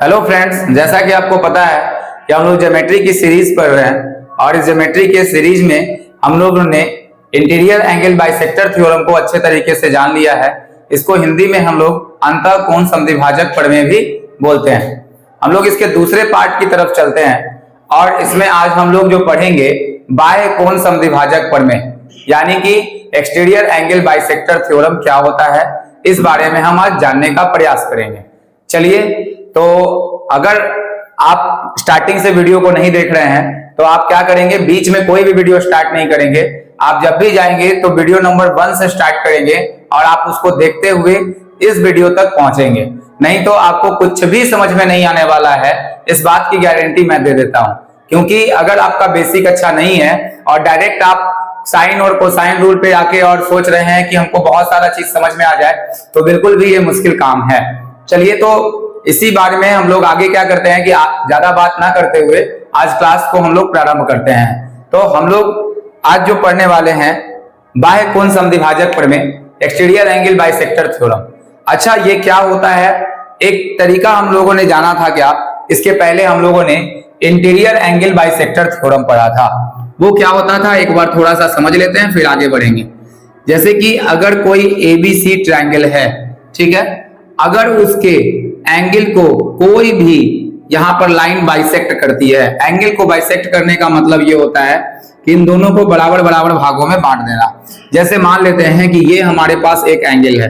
Hello friends, जैसा कि आपको पता है कि हम लोग ज्योमेट्री की सीरीज पढ़ रहे हैं और इस ज्योमेट्री के सीरीज में हम लोगों ने इंटीरियर एंगल बाइसेक्टर थ्योरम को अच्छे तरीके से जान लिया है। इसको हिंदी में हम लोग अंतःकोण समद्विभाजक प्रमेय भी बोलते हैं। हम लोग इसके दूसरे पार्ट की तरफ चलते हैं और इसमें आज हम लोग जो पढ़ेंगे बाह्य कोण समद्विभाजक प्रमेय, यानी कि एक्सटीरियर एंगल बाइसेक्टर थ्योरम क्या होता है, इस बारे में हम आज जानने का प्रयास करेंगे। चलिए, तो अगर आप स्टार्टिंग से वीडियो को नहीं देख रहे हैं तो आप क्या करेंगे, बीच में कोई भी वीडियो स्टार्ट नहीं करेंगे। आप जब भी जाएंगे तो वीडियो नंबर 1 से स्टार्ट करेंगे और आप उसको देखते हुए इस वीडियो तक पहुंचेंगे। नहीं तो आपको कुछ भी समझ में नहीं आने वाला है, इस बात की गारंटी मैं दे देता हूं। क्योंकि अगर आपका बेसिक अच्छा नहीं है और डायरेक्ट आप साइन और कोसाइन रूल पे आके और सोच रहे हैं कि हमको बहुत सारा चीज समझ में आ जाए, तो बिल्कुल भी ये मुश्किल काम है। चलिए, तो इसी बारे में हम लोग आगे क्या करते हैं कि ज्यादा बात ना करते हुए आज क्लास को हम लोग प्रारंभ करते हैं। तो हम लोग आज जो पढ़ने वाले हैं बाह्य कोण समद्विभाजक प्रमेय, एक्सटीरियर एंगल बाइसेक्टर थ्योरम। अच्छा, ये क्या होता है? एक तरीका हम लोगों ने जाना था क्या? इसके पहले हम लोगों ने इंटीरियर एंगल बाइसेक्टर थ्योरम पढ़ा था। वो क्या होता था, एक बार थोड़ा सा समझ लेते हैं फिर आगे बढ़ेंगे। जैसे कि अगर कोई एबीसी ट्रायंगल है, ठीक है, अगर उसके एंगल को कोई भी यहां पर लाइन बाइसेक्ट करती है, एंगल को बाइसेक्ट करने का मतलब ये होता है कि इन दोनों को बराबर बराबर भागों में बांट देना। जैसे मान लेते हैं कि ये हमारे पास एक एंगल है,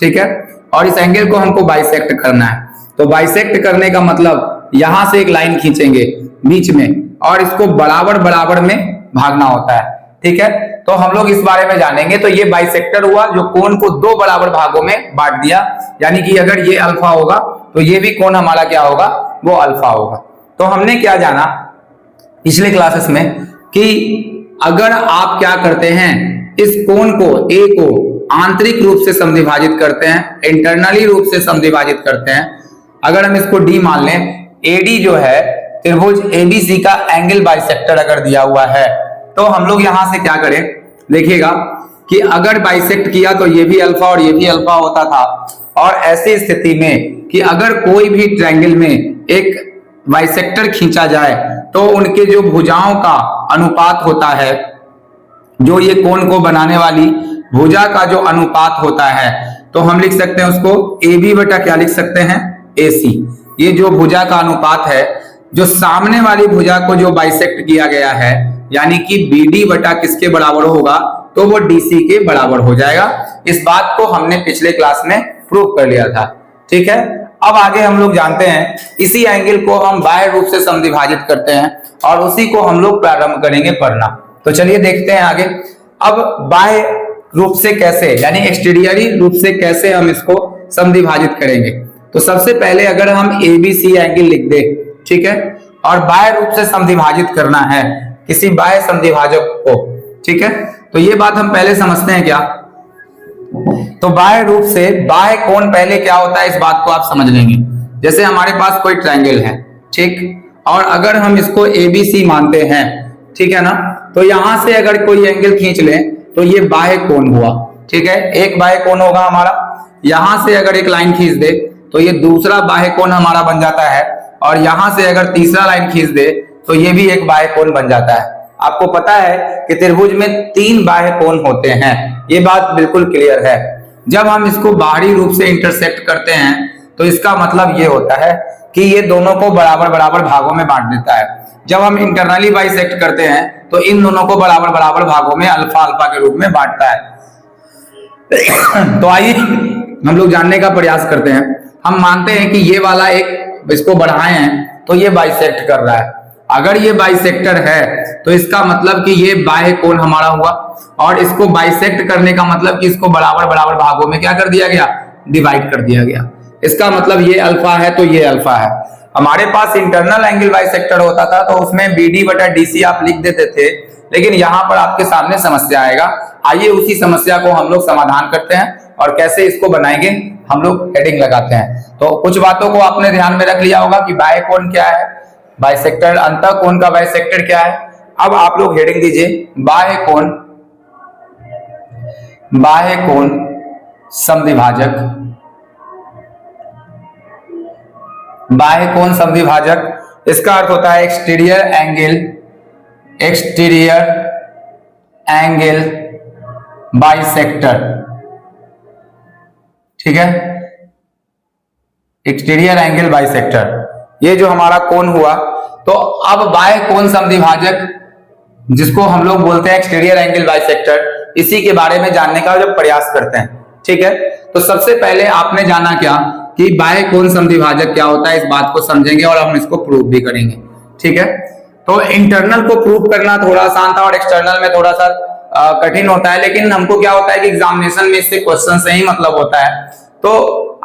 ठीक है, और इस एंगल को हमको बाइसेक्ट करना है। तो बाइसेक्ट करने का मतलब यहां से एक लाइन खींचेंगे बीच में और इसको बराबर बराबर में भागना होता है, ठीक है। तो हम लोग इस बारे में जानेंगे। तो ये बाइसेक्टर हुआ जो कोण को दो बराबर भागों में बांट दिया, यानी कि अगर ये अल्फा होगा तो ये भी कोण हमारा क्या होगा, वो अल्फा होगा। तो हमने क्या जाना पिछले क्लासेस में कि अगर आप क्या करते हैं, इस कोण को ए को आंतरिक रूप से समद्विभाजित करते हैं, इंटरनली रूप से समद्विभाजित करते हैं। अगर हम इसको डी मान लें, एडी जो है त्रिभुज एबीसी का एंगल बाइसेक्टर अगर दिया हुआ है, तो हम लोग यहां से क्या करें, देखिएगा कि अगर बाइसेक्ट किया तो ये भी अल्फा और ये भी अल्फा होता था। और ऐसी स्थिति में कि अगर कोई भी ट्रायंगल में एक बाइसेक्टर खींचा जाए तो उनके जो भुजाओं का अनुपात होता है, जो ये कोण को बनाने वाली भुजा का जो अनुपात होता है, तो हम लिख सकते हैं उसको ए बी बटा क्या लिख सकते हैं, ए सी। ये जो भुजा का अनुपात है, जो सामने वाली भुजा को जो बाइसेक्ट किया गया है, यानी कि बीडी बटा किसके बराबर होगा, तो वो डीसी के बराबर हो जाएगा। इस बात को हमने पिछले क्लास में प्रूव कर लिया था, ठीक है। अब आगे हम लोग जानते हैं, इसी एंगल को हम बाह्य रूप से समद्विभाजित करते हैं और उसी को हम लोग प्रारंभ करेंगे पढ़ना। तो चलिए देखते हैं आगे। अब बाह्य रूप से कैसे, यानी एक्सटीरियरी रूप से कैसे हम इसको समद्विभाजित करेंगे। तो सबसे पहले अगर हम एबीसी एंगल लिख दे, ठीक है, और बाह्य रूप से समद्विभाजित करना है किसी बाह्य समद्विभाजक को, ठीक है, तो ये बात हम पहले समझते हैं क्या। तो बाह्य रूप से बाह्य कोण पहले क्या होता है, इस बात को आप समझ लेंगे। जैसे हमारे पास कोई ट्रायंगल है, ठीक, और अगर हम इसको एबीसी मानते हैं, ठीक है ना, तो यहां से अगर कोई एंगल खींच लें तो ये बाह्य कोण हुआ, ठीक है, एक बाह्य कोण होगा हमारा। यहां से अगर एक लाइन खींच दे तो ये दूसरा बाह्य कोण हमारा बन जाता है, और यहां से अगर तीसरा लाइन खींच दे तो ये भी एक बाह्य कोण बन जाता है। आपको पता है कि त्रिभुज में 3 बाह्य कोण होते हैं, ये बात बिल्कुल क्लियर है। जब हम इसको बाहरी रूप से इंटरसेक्ट करते हैं तो इसका मतलब ये होता है कि ये दोनों को बराबर बराबर भागों में बांट देता है। जब हम इंटरनली बाइसेक्ट करते हैं तो इन दोनों को बराबर बराबर भागों में अल्फा अल्फा के रूप में बांटता है। तो आइए हम लोग जानने का प्रयास करते हैं। हम मानते हैं कि ये वाला एक इसको बढ़ाए हैं तो ये बाइसेक्ट कर रहा है। अगर ये बाइसेक्टर है तो इसका मतलब कि ये बाह्य कोण हमारा हुआ, और इसको बाइसेक्ट करने का मतलब कि इसको बराबर बराबर भागों में क्या कर दिया गया, डिवाइड कर दिया गया। इसका मतलब ये अल्फा है तो ये अल्फा है। हमारे पास इंटरनल एंगल बाइसेक्टर होता था तो उसमें बीडी बटा डीसी आप लिख देते थे, लेकिन यहां पर आपके सामने समस्या आएगा। आइए उसी समस्या को हम लोग समाधान करते हैं और कैसे इसको बनाएंगे हम लोग हेडिंग लगाते हैं। तो कुछ बातों को आपने ध्यान में रख लिया होगा कि बाह्य कोण क्या है, बाइसेक्टर अंतःकोण का बाइसेक्टर क्या है। अब आप लोग हेडिंग दीजिए बाह्य कोण समद्विभाजक बाह्य कोण समद्विभाजक, इसका अर्थ होता है एक्सटीरियर एंगल बाइसेक्टर। ठीक है, एक्सटीरियर एंगल बाइसेक्टर, ये जो हमारा कोण हुआ। तो अब बाह्य कोण समद्विभाजक जिसको हम लोग बोलते हैं एक्सटीरियर एंगल बाइसेक्टर, इसी के बारे में जानने का जब प्रयास करते हैं। ठीक है, तो सबसे पहले आपने जाना क्या कि बाह्य कोण समद्विभाजक क्या होता है, इस बात को समझेंगे और हम इसको प्रूव भी करेंगे। ठीक है, तो इंटरनल को प्रूव करना थोड़ा आसान था और एक्सटर्नल में थोड़ा सा कठिन होता है, लेकिन हमको क्या होता है कि एग्जामिनेशन में इससे क्वेश्चन से ही मतलब होता है। तो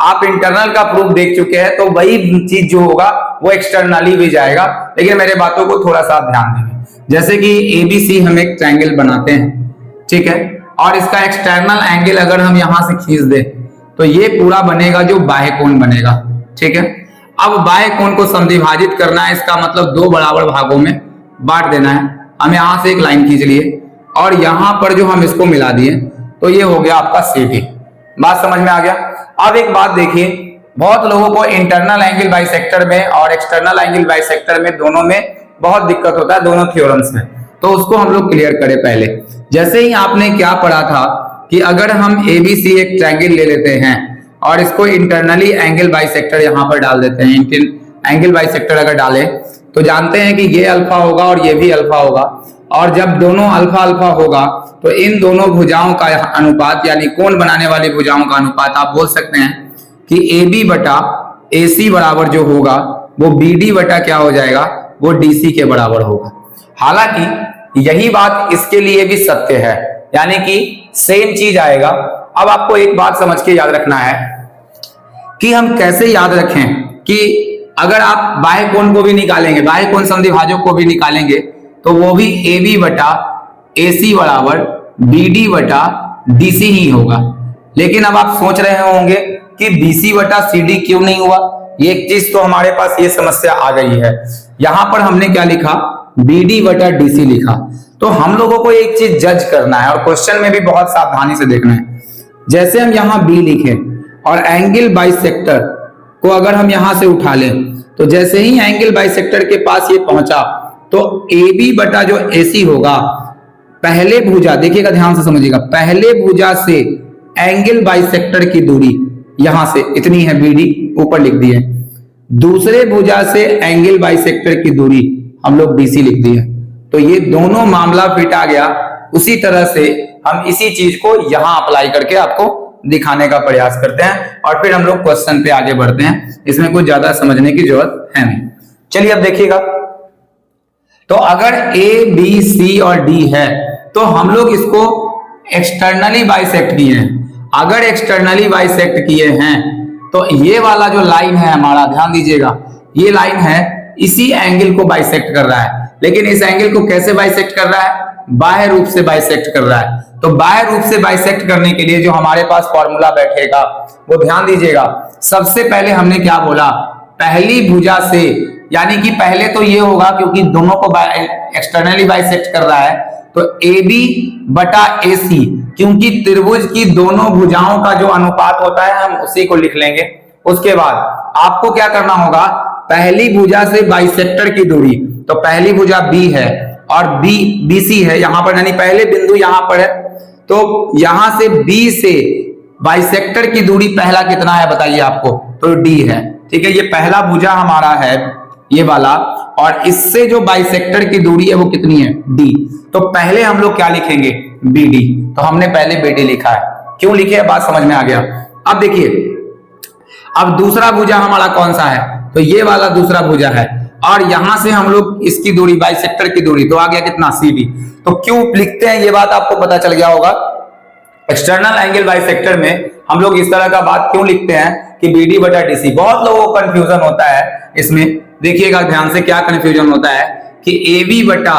आप इंटरनल का प्रूफ देख चुके हैं, तो वही चीज जो होगा वो एक्सटर्नली भी जाएगा, लेकिन मेरे बातों को थोड़ा सा ध्यान देंगे। जैसे कि एबीसी हम एक ट्रायंगल बनाते हैं, ठीक है, और इसका एक्सटर्नल एंगल अगर हम यहां से खींच दें तो ये पूरा बनेगा जो बाह्य कोण बनेगा। ठीक है, अब बाह्य कोण को समद्विभाजित करना है, इसका मतलब दो बराबर भागों में बांट देना है। हम यहां से एक लाइन खींच लिए और यहां पर जो हम इसको मिला दिए तो ये हो गया आपका सीटी। बात समझ में आ गया। अब एक बात देखिए, बहुत लोगों को इंटरनल एंगल बाइसेक्टर में और एक्सटर्नल एंगल बाइसेक्टर में दोनों में बहुत दिक्कत होता है, दोनों थ्योरम्स में, तो उसको हम लोग क्लियर करें पहले। जैसे ही आपने क्या पढ़ा था कि अगर हम एबीसी एक ट्रायंगल ले लेते हैं और इसको इंटरनली एंगल बाइसेक्टर यहां पर डाल देते हैं, एंगल बाइसेक्टर अगर डाले तो जानते हैं कि ये अल्फा होगा और ये भी अल्फा होगा, और जब दोनों अल्फा अल्फा होगा तो इन दोनों भुजाओं का अनुपात यानी कोण बनाने वाली भुजाओं का अनुपात आप बोल सकते हैं कि AB बटा AC बराबर जो होगा वो BD बटा क्या हो जाएगा, वो DC के बराबर होगा। हालांकि यही बात इसके लिए भी सत्य है, यानी कि सेम चीज आएगा। अब आपको एक बात समझ के याद रखना है कि हम कैसे याद रखें कि अगर आप बाह्य कोण को भी निकालेंगे, बाह्य कोण समद्विभाजक को भी निकालेंगे, तो वो भी AB बटा AC बराबर BD बटा DC ही होगा। लेकिन अब आप सोच रहे होंगे कि BC बटा CD क्यों नहीं हुआ। ये एक चीज तो हमारे पास ये समस्या आ गई है। यहां पर हमने क्या लिखा, BD बटा DC लिखा। तो हम लोगों को एक चीज जज करना है और क्वेश्चन में भी बहुत सावधानी से देखना है। जैसे हम यहां B लिखे और एंगल बाइसेक्टर को अगर हम यहां से उठा लें, तो जैसे ही एंगल बाइसेक्टर के पास ये पहुंचा तो AB बटा जो AC होगा, पहले भुजा, देखिएगा ध्यान से समझिएगा, पहले भुजा से एंगल बाइसेक्टर की दूरी यहां से इतनी है BD, ऊपर लिख दी है। दूसरे भुजा से एंगल बाइसेक्टर की दूरी हम लोग BC लिख दी है। तो ये दोनों मामला फिट आ गया। उसी तरह से हम इसी चीज को यहां अप्लाई करके आपको दिखाने का प्रयास करते हैं और फिर हम लोग क्वेश्चन पे आगे बढ़ते हैं। इसमें कुछ ज्यादा समझने की जरूरत है नहीं। चलिए अब देखिएगा, तो अगर A, B, C और D है तो हम लोग इसको एक्सटर्नली बाइसेक्ट किए हैं। अगर एक्सटर्नली बाइसेक्ट किए हैं तो ये वाला जो लाइन है हमारा, ध्यान दीजिएगा, ये लाइन है इसी एंगल को बाइसेक्ट कर रहा है। लेकिन इस एंगल को कैसे बाइसेक्ट कर रहा है, बाह्य रूप से बाइसेक्ट कर रहा है। तो बाह्य रूप से बाइसेक्ट करने के लिए जो हमारे पास फॉर्मूला बैठेगा वो ध्यान दीजिएगा। सबसे पहले हमने क्या बोला, पहली भुजा से, यानी कि पहले तो ये होगा क्योंकि दोनों को एक्सटर्नली बाइसेक्ट कर रहा है, तो AB बटा AC, क्योंकि त्रिभुज की दोनों भुजाओं का जो अनुपात होता है हम उसी को लिख लेंगे। उसके बाद आपको क्या करना होगा, पहली भुजा से बाइसेक्टर की दूरी, तो पहली भुजा B है और BC है यहां पर, यानी पहले बिंदु यहां पर है, तो यहां से B से बाइसेक्टर की दूरी पहला कितना है बताइए आपको, तो D है। ठीक है, ये पहला भुजा हमारा है ये वाला, और इससे जो बाइसेक्टर की दूरी है वो कितनी है, D। तो पहले हम लोग क्या लिखेंगे, BD। तो हमने पहले BD लिखा है, क्यों लिखे बात समझ में आ गया। अब देखिए, अब दूसरा भुजा हमारा कौन सा है, तो ये वाला दूसरा भुजा है, और यहां से हम लोग इसकी दूरी, बाइसेक्टर की दूरी, तो आ गया कितना, CD। तो क्यों लिखते हैं ये बात आपको पता चल गया होगा। एक्सटर्नल एंगल बाइसेक्टर में हम लोग इस तरह का बात क्यों लिखते हैं कि BD बटा DC। बहुत लोगों को कंफ्यूजन होता है इसमें, देखिएगा ध्यान से क्या कंफ्यूजन होता है कि AB बटा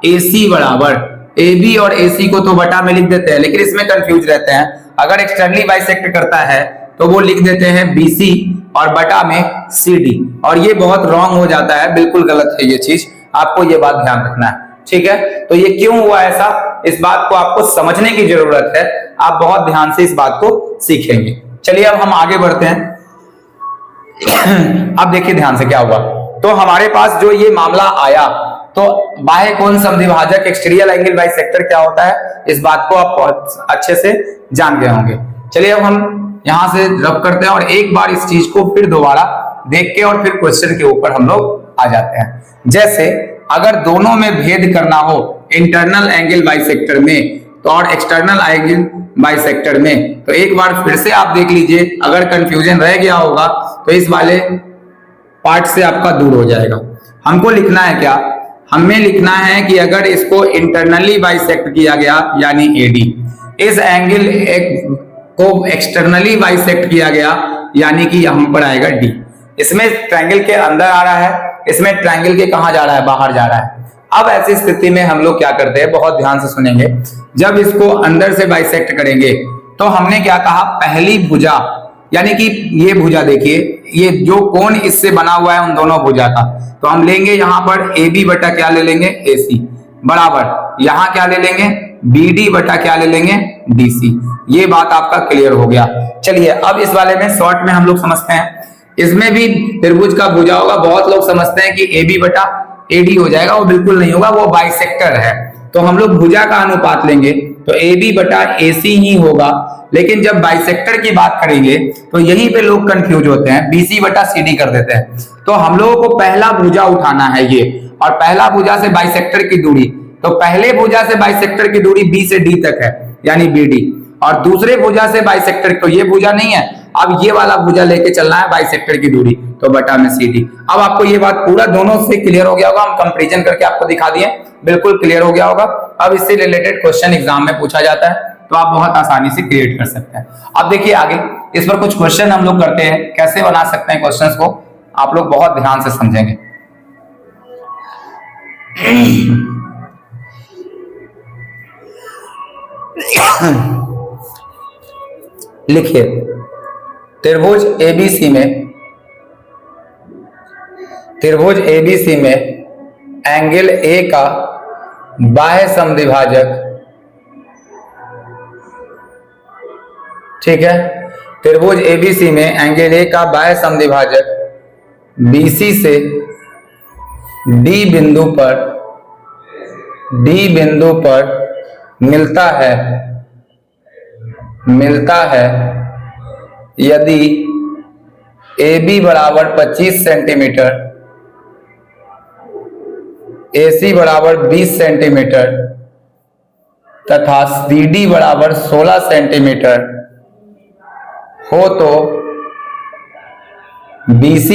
AC बराबर, AB और AC को तो बटा में लिख देते हैं, लेकिन इसमें कंफ्यूज रहते हैं। अगर एक्सटर्नली बाइसेक्ट करता है तो वो लिख देते हैं BC और बटा में CD, और ये बहुत रॉन्ग हो जाता है, बिल्कुल गलत है ये चीज, आपको ये बात ध्यान रखना है। ठीक है, तो ये क्यों हुआ ऐसा, इस बात को आपको समझने की जरूरत है। आप बहुत ध्यान से इस बात को सीखेंगे। चलिए अब हम आगे बढ़ते हैं। अब देखिए ध्यान से क्या हुआ, तो हमारे पास जो ये मामला आया, तो बाह्य कोण समद्विभाजक एक्सटीरियर एंगल बाइसेक्टर क्या होता है, इस बात को आप बहुत अच्छे से जान गए होंगे। चलिए अब हम यहां से रब करते हैं और एक बार इस चीज को फिर दोबारा देख के और फिर क्वेश्चन के ऊपर हम लोग आ जाते हैं। जैसे अगर दोनों में भेद करना हो, इंटरनल एंगल बाइसेक्टर में तो और एक्सटर्नल एंगल बाइसेक्टर में, तो एक बार फिर से आप देख लीजिए, अगर कंफ्यूजन रह गया होगा तो इस वाले पार्ट से आपका दूर हो जाएगा। हमको लिखना है क्या, हमें लिखना है कि अगर इसको इंटरनली बाइसेक्ट किया गया यानी एडी, इस एंगल को एक्सटर्नली बाइसेक्ट किया गया यानी कि यहां पर आएगा डी। इसमें ट्रायंगल के अंदर आ रहा है, इसमें ट्रायंगल के कहां जा रहा है, बाहर जा रहा है। अब ऐसी स्थिति में हम लोग क्या करते हैं, बहुत ध्यान से सुनेंगे, जब इसको अंदर से बाइसेक्ट करेंगे तो हमने क्या कहा, पहली भुजा यानी कि ये भुजा देखिए, ये जो कोण इससे बना हुआ है उन दोनों भुजा का, तो हम लेंगे यहां पर ए बी बटा क्या ले लेंगे, ए सी, बराबर यहां क्या ले लेंगे, बी डी बटा क्या ले लेंगे, डी सी। ये बात आपका क्लियर हो गया। चलिए अब इस वाले में शॉर्ट में हम लोग समझते हैं, इसमें भी त्रिभुज का भुजा होगा। बहुत लोग समझते हैं कि ए बी बटा ए डी हो जाएगा, वो बिल्कुल नहीं होगा, वो बाइसेक्टर है। तो हम लोग भुजा का अनुपात लेंगे तो ए बी बटा ए सी ही होगा, लेकिन जब बाइसेक्टर की बात करेंगे तो यहीं पे लोग कंफ्यूज होते हैं, बी सी बटा सी डी कर देते हैं। तो हम लोगों को पहला भुजा उठाना है ये, और पहला भुजा से बाइसेक्टर की दूरी, तो पहले भुजा से बाइसेक्टर की दूरी बी से डी तक है यानी बी डी, और दूसरे भुजा से बाइसेक्टर, तो ये भुजा नहीं है, अब ये वाला भुजा लेके चलना है बाइसेक्टर की दूरी, तो बटा में सी डी। अब आपको ये बात पूरा दोनों से क्लियर हो गया होगा, हम कंपैरिजन करके आपको दिखा दिए, बिल्कुल क्लियर हो गया होगा। अब इससे रिलेटेड क्वेश्चन एग्जाम में पूछा जाता है तो आप बहुत आसानी से क्रिएट कर सकते हैं। अब देखिए आगे इस पर कुछ क्वेश्चन हम लोग करते हैं, कैसे बना सकते हैं क्वेश्चंस को, आप लोग बहुत ध्यान से समझेंगे। लिखिए त्रिभुज एबीसी में एंगल ए का बाह्य समद्विभाजक, ठीक है, त्रिभुज एबीसी में एंगल ए का बाह्य समद्विभाजक बीसी से डी बिंदु पर मिलता है यदि AB बराबर 25 सेंटीमीटर, AC बराबर 20 सेंटीमीटर तथा CD बराबर 16 सेंटीमीटर हो, तो BC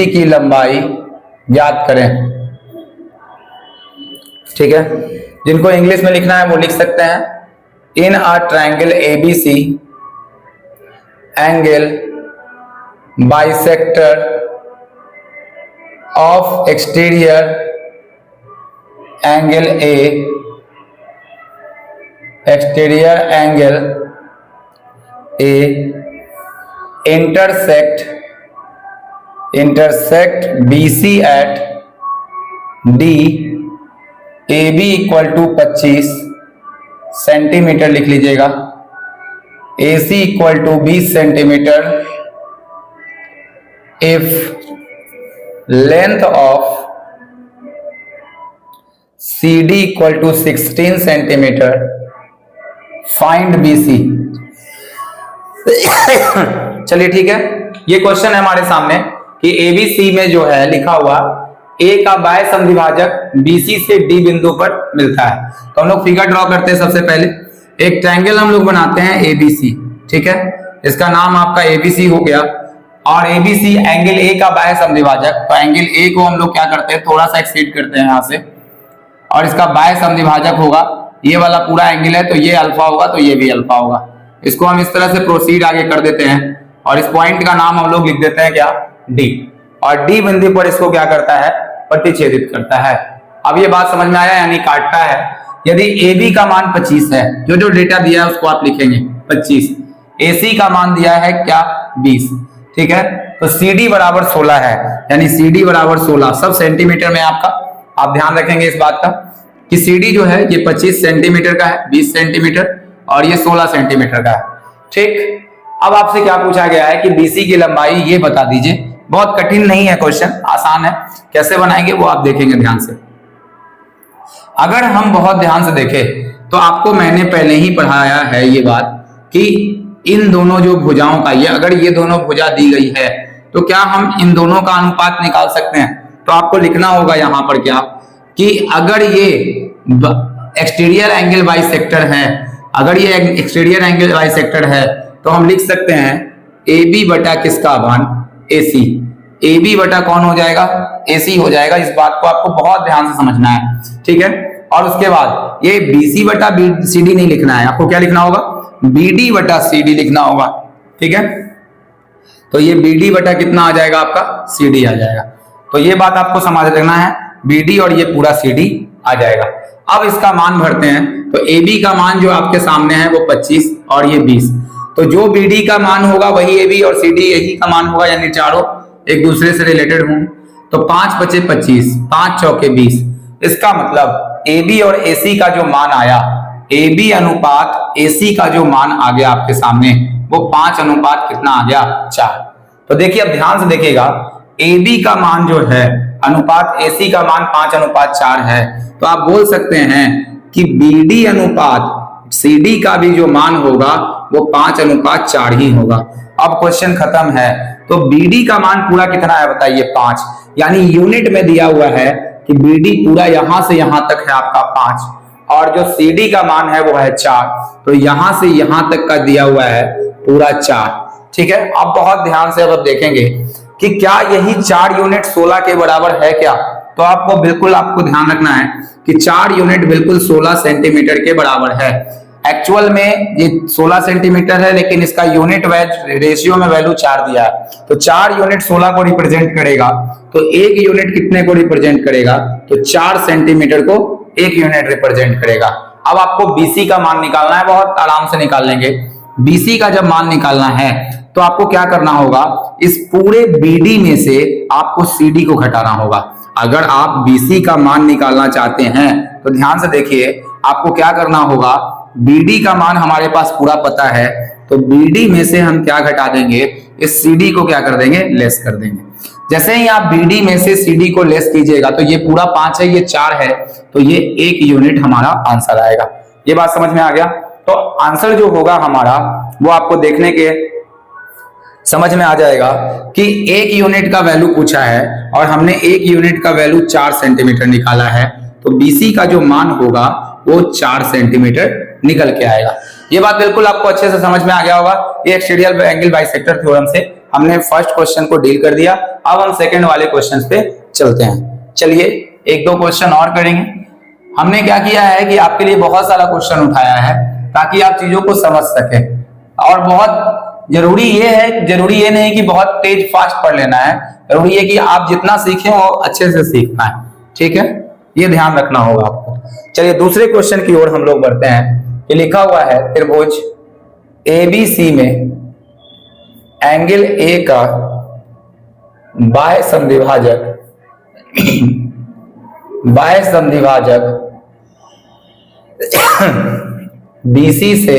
की लंबाई ज्ञात करें। ठीक है, जिनको इंग्लिश में लिखना है वो लिख सकते हैं, in a triangle ABC angle bisector of exterior angle A intersect BC at D, AB equal to 25 centimetre लिख लीजिएगा, AC equal to 20 centimetre, if length of CD equal to 16 centimetre, find BC। चलिए ठीक है, ये question है हमारे सामने कि ABC में जो है लिखा हुआ A का बाह्य समद्विभाजक BC से D बिंदु पर मिलता है। तो हम लोग फिगर ड्रॉ करते हैं। सबसे पहले एक ट्रायंगल हम लोग बनाते हैं ABC, ठीक है, इसका नाम आपका ABC हो गया, और ABC एंगल A का बाह्य समद्विभाजक, तो एंगल A को हम लोग क्या करते हैं, थोड़ा सा एक्सटेंड करते हैं यहाँ से, और इसका बाह्य समद्विभाजक होगा, ये वाला पूरा एंगल है तो ये अल्फा होगा, तो ये भी अल्फा होगा। इसको हम इस तरह से प्रोसीड आगे कर देते हैं, और इस पॉइंट का नाम हम लोग लिख देते हैं क्या, D, और D बिंदु पर इसको क्या करता है, प्रतिच्छेदित करता है। अब ये बात समझ में आया, यानी काटता है। यदि AB का मान 25 है, जो डेटा दिया है उसको आप लिखेंगे 25, AC का मान दिया है क्या, 20, ठीक है, तो CD बराबर 16 है, यानी CD बराबर 16 सब सेंटीमीटर में आपका, आप ध्यान रखेंगे इस बात का कि CD जो है ये 25 सेंटीमीटर का है, 20 सेंटीमीटर, और ये 16 सेंटीमीटर का है। ठीक, अब आपसे क्या पूछा गया है कि बीसी की लंबाई ये बता दीजिए। बहुत कठिन नहीं है क्वेश्चन, आसान है। कैसे बनाएंगे वो आप देखेंगे ध्यान से। अगर हम बहुत ध्यान से देखें तो आपको मैंने पहले ही पढ़ाया है ये बात कि इन दोनों जो भुजाओं का, ये अगर ये दोनों भुजा दी गई है तो क्या हम इन दोनों का अनुपात निकाल सकते हैं। तो आपको लिखना होगा यहां पर क्या कि अगर ये एक्सटीरियर एंगल बाइसेक्टर है, अगर ये एक्सटीरियर एंगल बाइसेक्टर है तो हम लिख सकते हैं ए बी बटा किसका अभान ए सी। ए बी बटा कौन हो जाएगा, ए सी हो जाएगा। इस बात को आपको बहुत ध्यान से समझना है, ठीक है। और उसके बाद ये बी सी बटा बी सी डी नहीं लिखना है, आपको क्या लिखना होगा, बी डी बटा सी डी लिखना होगा, ठीक है। तो ये बी डी बटा कितना आ जाएगा आपका, सी डी आ जाएगा। तो ये बात आपको समझ रखना है, बी डी और ये पूरा सी डी आ जाएगा। अब इसका मान भरते हैं तो ए बी का मान जो आपके सामने है वो 25 और ये 20। तो जो बी डी का मान होगा वही ए बी और सी डी यही का मान होगा, यानी चारों एक दूसरे से रिलेटेड होंगे। तो 5 बचे 25, 5 चौके 20। इसका मतलब ए बी और ए सी का जो मान आया, ए बी अनुपात ए सी का जो मान आ गया आपके सामने वो 5 अनुपात कितना आ गया, 4। तो देखिए अब ध्यान से देखिएगा, ए बी का मान जो है अनुपात ए सी का मान 5 अनुपात 4 है। तो आप बोल सकते हैं कि बी डी अनुपात सी डी का भी जो मान होगा वो 5 अनुपात 4 ही होगा। अब क्वेश्चन खत्म है। तो बीडी का मान पूरा कितना है बताइए, 5। यानी यूनिट में दिया हुआ है कि बीडी पूरा यहां से यहां तक है आपका 5 और जो सीडी का मान है वो है 4। तो यहां से यहां तक का दिया हुआ है पूरा 4, ठीक है। अब बहुत ध्यान से अब देखेंगे कि क्या यही 4 यूनिट 16 के बराबर है क्या। तो आपको ध्यान रखना है कि 4 यूनिट बिल्कुल 16 सेंटीमीटर के बराबर है। एक्चुअल में ये 16 सेंटीमीटर है लेकिन इसका यूनिट रेशियो में वैल्यू 4 दिया है। तो 4 यूनिट 16 को रिप्रेजेंट करेगा, तो 1 यूनिट कितने को रिप्रेजेंट करेगा, तो 4 सेंटीमीटर को 1 यूनिट रिप्रेजेंट करेगा। अब आपको बीसी का मान निकालना है, बहुत आराम से निकाल लेंगे। बीसी का जब मान निकालना है तो आपको क्या करना होगा, इस पूरे बीडी में से आपको सीडी को घटाना होगा। अगर आप बीसी का मान निकालना चाहते हैं तो ध्यान से देखिए, आपको क्या करना होगा, बीडी का मान हमारे पास पूरा पता है, तो बीडी में से हम क्या घटा देंगे, इस सीडी को क्या कर देंगे, लेस कर देंगे। जैसे ही आप बीडी में से सीडी को लेस कीजिएगा तो ये पूरा 5 है, ये 4 है, तो ये 1 यूनिट हमारा आंसर आएगा। ये बात समझ में आ गया। तो आंसर जो होगा हमारा वो आपको देखने के समझ में आ जाएगा कि 1 यूनिट का वैल्यू पूछा है और हमने 1 यूनिट का वैल्यू 4 सेंटीमीटर निकाला है, तो बीसी का जो मान होगा वो 4 सेंटीमीटर निकल के आएगा। ये बात बिल्कुल आपको अच्छे से समझ में आ गया होगा। ये एक्सटीरियर एंगल बाइसेक्टर थ्योरम से हमने फर्स्ट क्वेश्चन को डील कर दिया। अब हम सेकंड वाले क्वेश्चंस पे चलते हैं। चलिए 1-2 क्वेश्चन और करेंगे। हमने क्या किया है कि आपके लिए बहुत सारा क्वेश्चन उठाया है ताकि आप चीजों को समझ सके। और बहुत जरूरी ये नहीं कि बहुत तेज फास्ट पढ़ लेना है, जरूरी है कि आप जितना सीखें वो अच्छे से सीख पाए, ठीक है। ये ध्यान रखना होगा आपको। चलिए दूसरे क्वेश्चन की ओर हम लोग बढ़ते हैं। ये लिखा हुआ है त्रिभुज एबीसी में एंगल ए का बाह्य समद्विभाजक बीसी से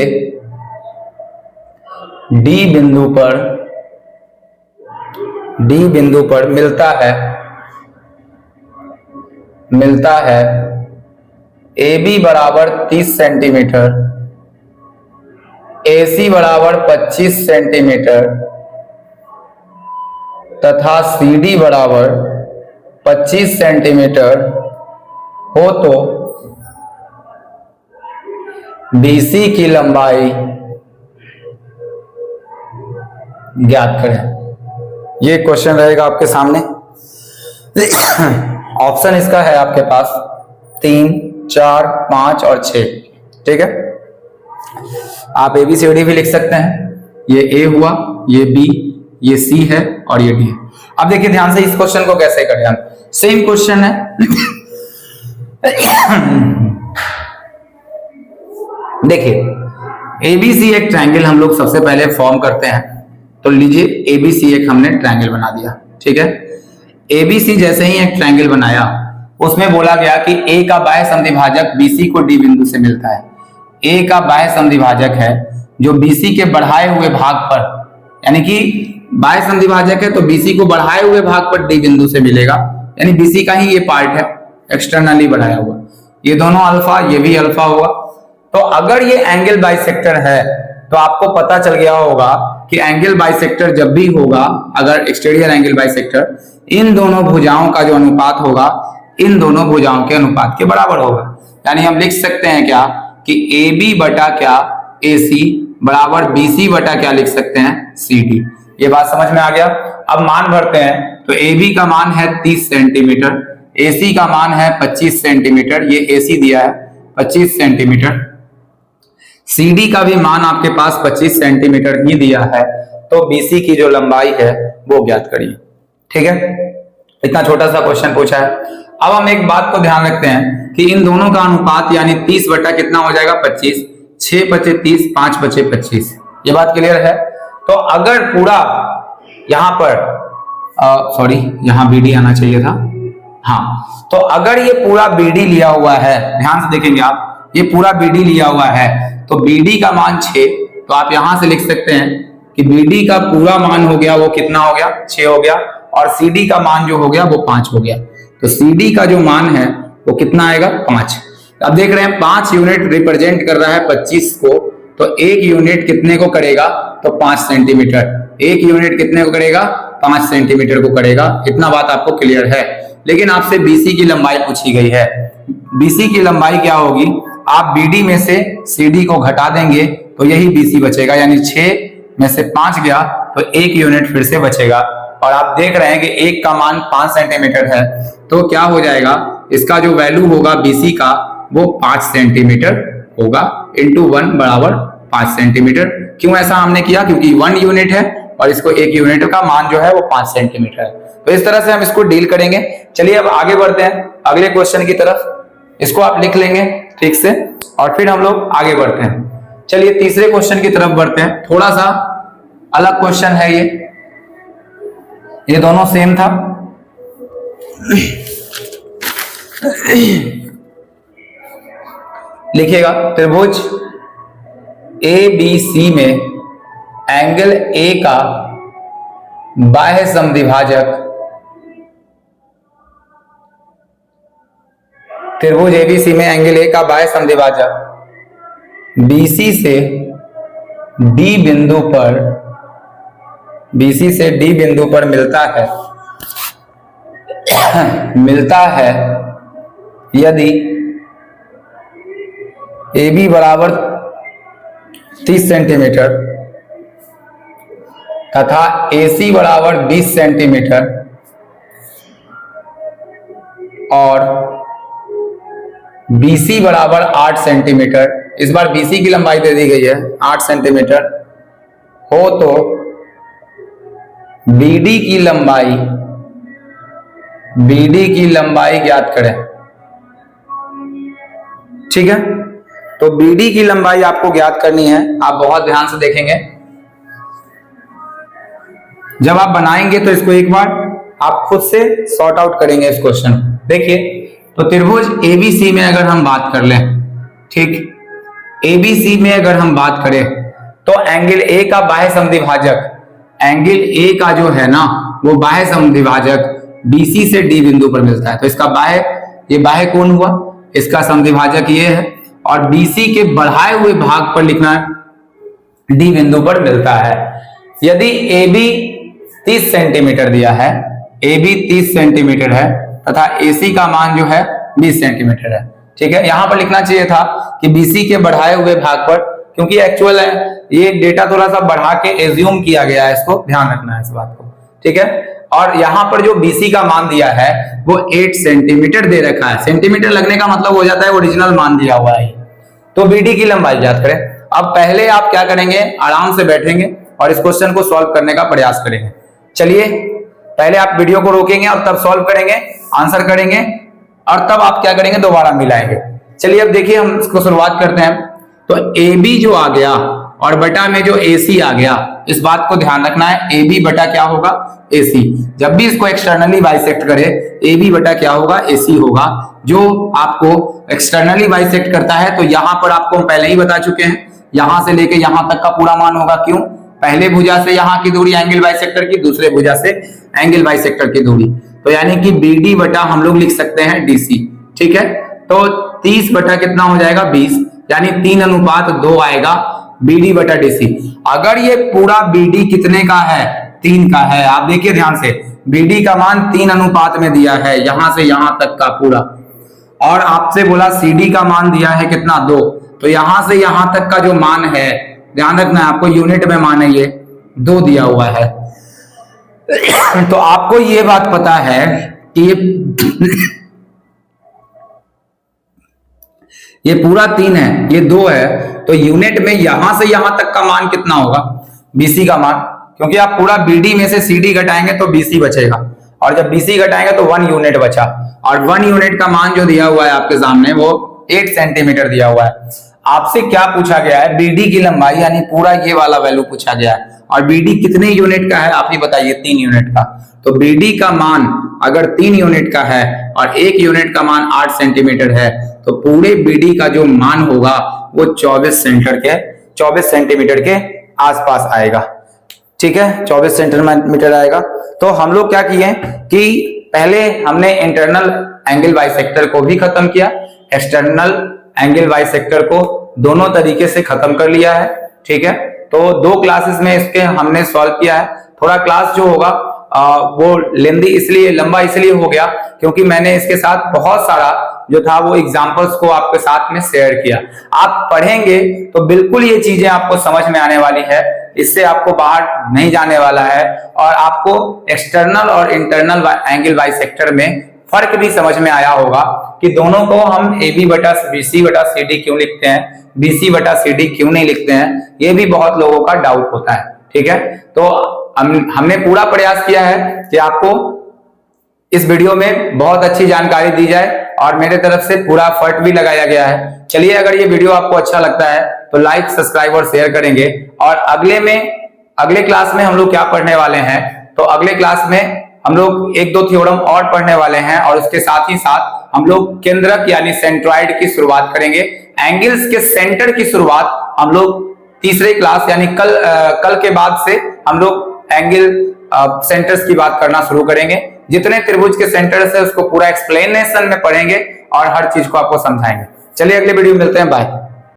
डी बिंदु पर मिलता है AB बराबर 30 सेंटीमीटर, AC बराबर 25 सेंटीमीटर तथा CD बराबर 25 सेंटीमीटर हो तो BC की लंबाई ज्ञात करें। ये क्वेश्चन रहेगा आपके सामने। ऑप्शन इसका है आपके पास 3, 4, 5 और 6, ठीक है। आप ABCD भी लिख सकते हैं। ये A हुआ, ये B, ये C है और ये D है। अब देखिए ध्यान से इस क्वेश्चन को कैसे करें हम। सेम क्वेश्चन है। देखिए ABC एक ट्रायंगल हम लोग सबसे पहले फॉर्म करते हैं। तो लीजिए ABC एक हमने ट्रायंगल बना दिया, ठीक है। ABC जैसे ही एक ट्रायंगल बनाया उसमें बोला गया कि A का बाह्य समद्विभाजक BC को D बिंदु से मिलता है। A का बाह्य समद्विभाजक है जो BC के बढ़ाए हुए भाग पर, यानी कि बाह्य समद्विभाजक है तो BC को बढ़ाए हुए भाग पर D बिंदु से मिलेगा, यानी BC का ही ये पार्ट है एक्सटर्नली बढ़ाया हुआ, ये दोनों अल्फा, ये भी अल्फा होगा। तो अगर ये एंगल बाइसेक्टर है तो आपको पता चल गया होगा कि एंगल बाइसेक्टर जब भी होगा, अगर एक्सटीरियर एंगल बाइसेक्टर, इन दोनों भुजाओं का जो अनुपात होगा इन दोनों भुजाओं के अनुपात के बराबर होगा। यानी हम लिख सकते हैं क्या कि AB बटा क्या AC बराबर BC बटा क्या लिख सकते हैं CD। ये बात समझ में आ गया। अब मान भरते हैं, तो AB का मान है 30 सेंटीमीटर, AC का मान है 25 सेंटीमीटर, ये AC दिया है 25 सेंटीमीटर, CD का भी मान आपके पास 25 सेंटीमीटर ही दिया है, तो BC की जो लंबाई है वो ज्ञात करिए। ठीक है, इतना छोटा सा क्वेश्चन पूछा है। अब हम एक बात को ध्यान रखते हैं कि इन दोनों का अनुपात यानी 30 बटा कितना हो जाएगा 25, 6 बचे 30, 5 बचे 25। ये बात क्लियर है। तो अगर पूरा यहां पर सॉरी यहां BD आना चाहिए था, हाँ, तो अगर ये पूरा BD लिया हुआ है, ध्यान से देखेंगे आप, ये पूरा BD लिया हुआ है तो BD का मान 6, तो आप यहां से लिख सकते हैं कि BD का पूरा मान हो गया वो कितना हो गया 6 हो गया, और CD का मान जो हो गया वो 5 हो गया। तो CD का जो मान है वो कितना आएगा 5। अब देख रहे हैं 5 यूनिट रिप्रेजेंट कर रहा है 25 को, तो 1 यूनिट कितने को करेगा तो 5 सेंटीमीटर, 1 यूनिट कितने को करेगा 5 सेंटीमीटर को करेगा। इतना बात आपको क्लियर है। लेकिन आपसे BC की लंबाई पूछी गई है। BC की लंबाई क्या होगी, आप BD में से CD को घटा देंगे तो यही BC बचेगा, यानी 6 में से 5 गया तो 1 यूनिट फिर से बचेगा। और आप देख रहे हैं कि 1 का मान 5 सेंटीमीटर है, तो क्या हो जाएगा, इसका जो वैल्यू होगा BC का वो 5 सेंटीमीटर होगा, इंटू 1 बराबर 5 सेंटीमीटर। क्यों ऐसा हमने किया, क्योंकि 1 यूनिट है और इसको 1 यूनिट का मान जो है वो 5 सेंटीमीटर है। तो इस तरह से हम इसको डील करेंगे। चलिए अब आगे बढ़ते हैं अगले क्वेश्चन की तरफ। इसको आप लिख लेंगे ठीक से और फिर हम लोग आगे बढ़ते हैं। चलिए तीसरे क्वेश्चन की तरफ बढ़ते हैं। थोड़ा सा अलग क्वेश्चन है ये दोनों सेम था। लिखिएगा, त्रिभुज ABC में एंगल A का बाह्य समद्विभाजक, त्रिभुज ABC में एंगल A का बाह्य समद्विभाजक BC से D बिंदु पर मिलता है यदि AB बराबर 30 सेंटीमीटर तथा AC बराबर 20 सेंटीमीटर और BC बराबर 8 सेंटीमीटर, इस बार BC की लंबाई दे दी गई है 8 सेंटीमीटर हो, तो BD की लंबाई ज्ञात करें। ठीक है, तो BD की लंबाई आपको ज्ञात करनी है। आप बहुत ध्यान से देखेंगे, जब आप बनाएंगे तो इसको एक बार आप खुद से सॉर्ट आउट करेंगे इस क्वेश्चन। देखिए, तो त्रिभुज ABC में अगर हम बात कर लें, ठीक, ABC में अगर हम बात करें तो एंगल A का बाह्य समद्विभाजक, एंगल A का जो है ना वो बाह्य समद्विभाजक BC से D बिंदु पर मिलता है। तो इसका ये बाह्य कोण हुआ, इसका समद्विभाजक ये है, और BC के बढ़ाए हुए भाग पर लिखना है D बिंदु पर मिलता है। यदि AB 30 सेंटीमीटर दिया है, AB 30 सेंटीमीटर है तथा AC का मान जो है 20 सेंटीमीटर है। ठीक है, यहां पर लिखना चाहिए था कि BC के बढ़ाए हुए भाग पर, क्योंकि एक्चुअल है, ये डेटा थोड़ा सा बढ़ा के एज्यूम किया गया है, इसको ध्यान रखना है इस बात को। ठीक है, और यहाँ पर जो BC का मान दिया है वो 8 सेंटीमीटर दे रखा है। सेंटीमीटर लगने का मतलब हो जाता है ओरिजिनल मान दिया हुआ है। तो BD की लंबाई ज्ञात करें। अब पहले आप क्या करेंगे, आराम से बैठेंगे और इस क्वेश्चन को सॉल्व करने का प्रयास करेंगे। चलिए, पहले आप वीडियो को रोकेंगे और तब सॉल्व करेंगे, आंसर करेंगे, और तब आप क्या करेंगे, दोबारा मिलाएंगे। चलिए अब देखिए, हम इसको शुरुआत करते हैं। तो AB जो आ गया और बटा में जो AC आ गया, इस बात को ध्यान रखना है, AB बटा क्या होगा AC। जब भी इसको एक्सटर्नली बाइसेक्ट करे, AB बटा क्या होगा AC होगा। जो आपको एक्सटर्नली बाइसेक्ट करता है, तो यहां पर आपको हम पहले ही बता चुके हैं, यहां से लेके यहां तक का पूरा मान होगा। क्यों? पहले भुजा से यहां की दूरी एंगल बाइसेक्टर की, दूसरे भुजा से एंगल बाइसेक्टर की दूरी, तो यानी कि BD बटा हम लोग लिख सकते हैं DC। ठीक है, तो 30 बटा कितना हो जाएगा 20, यानी 3:2 आएगा BD बटा DC। अगर ये पूरा BD कितने का है? 3 का है। आप देखिए ध्यान से, BD का मान 3 अनुपात में दिया है, यहां से यहां तक का पूरा, और आपसे बोला CD का मान दिया है कितना 2, तो यहां से यहां तक का जो मान है, ध्यान रखना आपको यूनिट में मान है, ये 2 दिया हुआ है। तो आपको ये बात पता है कि ये पूरा 3 है, ये 2 है, तो यूनिट में यहां से यहां तक का मान कितना होगा? BC का मान, क्योंकि आप पूरा BD में से CD घटाएंगे तो BC बचेगा, और जब BC घटाएंगे तो 1 यूनिट बचा, और 1 यूनिट का मान जो दिया हुआ है आपके सामने वो 8 सेंटीमीटर दिया हुआ है। आपसे क्या पूछा गया है? BD की लंबाई, यानी पूरा ये वाला वैल्यू पूछा गया है, और BD कितने यूनिट का है आप ही बताइए? 3 यूनिट का। तो BD का मान अगर 3 यूनिट का है और 1 यूनिट का मान 8 सेंटीमीटर है, तो पूरे BD का जो मान होगा वो 24 सेंटीमीटर के आसपास आएगा। ठीक है, 24 सेंटीमीटर आएगा। तो हम लोग क्या किए कि पहले हमने इंटरनल एंगल बाइसेक्टर को भी खत्म किया, एक्सटर्नल एंगल बाइसेक्टर को दोनों तरीके से खत्म कर लिया है। ठीक है, तो 2 क्लासेस में इसके हमने सॉल्व किया है। थोड़ा क्लास जो होगा वो लंबा इसलिए हो गया क्योंकि मैंने इसके साथ बहुत सारा जो था वो एग्जांपल्स को आपके साथ में शेयर किया। आप पढ़ेंगे तो बिल्कुल ये चीजें आपको समझ में आने वाली है, इससे आपको बाहर नहीं जाने वाला है, और आपको एक्सटर्नल और इंटरनल एंगल बाइसेक्टर में फर्क भी समझ में आया होगा कि दोनों को हम AB बटा BC बटा CD क्यों लिखते हैं, BC बटा CD क्यों नहीं लिखते हैं, ये भी बहुत लोगों का डाउट होता है। ठीक है, तो हमने पूरा प्रयास किया है कि आपको इस वीडियो में बहुत अच्छी जानकारी दी जाए, और मेरे तरफ से पूरा एफर्ट भी लगाया गया है। चलिए, अगर ये वीडियो आपको अच्छा लगता है तो लाइक, सब्सक्राइब और शेयर करेंगे। और अगले क्लास में हम लोग क्या पढ़ने वाले हैं, तो अगले क्लास में हम लोग 1-2 थ्योरम और पढ़ने वाले हैं, और उसके साथ ही साथ हम लोग केंद्रक यानी सेंट्रॉइड की शुरुआत करेंगे। एंगल्स के सेंटर की शुरुआत हम लोग तीसरे क्लास यानी कल के बाद से हम लोग एंगल सेंटर्स की बात करना शुरू करेंगे। जितने त्रिभुज के सेंटर्स है उसको पूरा एक्सप्लेनेशन में पढ़ेंगे और हर चीज को आपको समझाएंगे। चलिए, अगले वीडियो में मिलते हैं, बाय।